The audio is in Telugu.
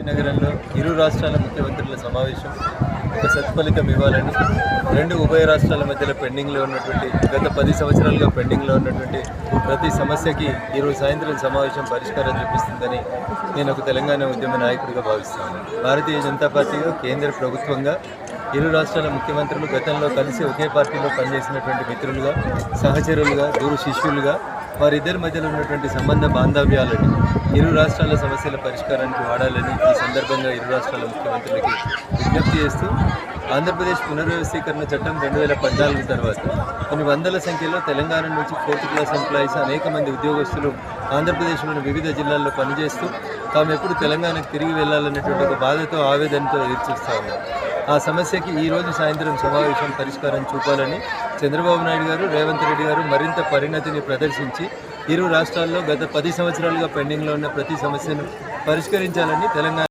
నగరంలో ఇరు రాష్ట్రాల ముఖ్యమంత్రుల సమావేశం ఒక సత్ఫలితం ఇవ్వాలని రెండు ఉభయ రాష్ట్రాల మధ్యలో పెండింగ్లో ఉన్నటువంటి గత 10 సంవత్సరాలుగా పెండింగ్లో ఉన్నటువంటి ప్రతి సమస్యకి ఈరోజు సాయంత్రం సమావేశం పరిష్కారం చూపిస్తుందని నేను ఒక తెలంగాణ ఉద్యమ నాయకుడిగా భావిస్తున్నాను. భారతీయ జనతా పార్టీగా కేంద్ర ప్రభుత్వంగా ఇరు రాష్ట్రాల ముఖ్యమంత్రులు గతంలో కలిసి ఒకే పార్టీలో పనిచేసినటువంటి మిత్రులుగా, సహచరులుగా, గురు శిష్యులుగా వారిద్దరి మధ్యలో ఉన్నటువంటి సంబంధ బాంధవ్యాలని ఇరు రాష్ట్రాల సమస్యల పరిష్కారానికి వాడాలని ఈ సందర్భంగా ఇరు రాష్ట్రాల ముఖ్యమంత్రులకి విజ్ఞప్తి చేస్తూ ఆంధ్రప్రదేశ్ పునర్వ్యవస్థీకరణ చట్టం 2014 తర్వాత కొన్ని వందల సంఖ్యలో తెలంగాణ నుంచి 4th క్లాస్ ఎంప్లాయీస్ అనేక మంది ఉద్యోగస్తులు ఆంధ్రప్రదేశ్లోని వివిధ జిల్లాల్లో పనిచేస్తూ తాము ఎప్పుడు తెలంగాణకు తిరిగి వెళ్లాలనేటువంటి ఒక బాధతో ఆవేదనతో ఎదురుచూస్తూ ఉన్నారు. ఆ సమస్యకి ఈరోజు సాయంత్రం సమావేశం పరిష్కారం చూపాలని చంద్రబాబు నాయుడు గారు, రేవంత్ రెడ్డి గారు మరింత పరిణతిని ప్రదర్శించి ఇరు రాష్ట్రాల్లో గత 10 సంవత్సరాలుగా పెండింగ్లో ఉన్న ప్రతి సమస్యను పరిష్కరించాలని తెలంగాణ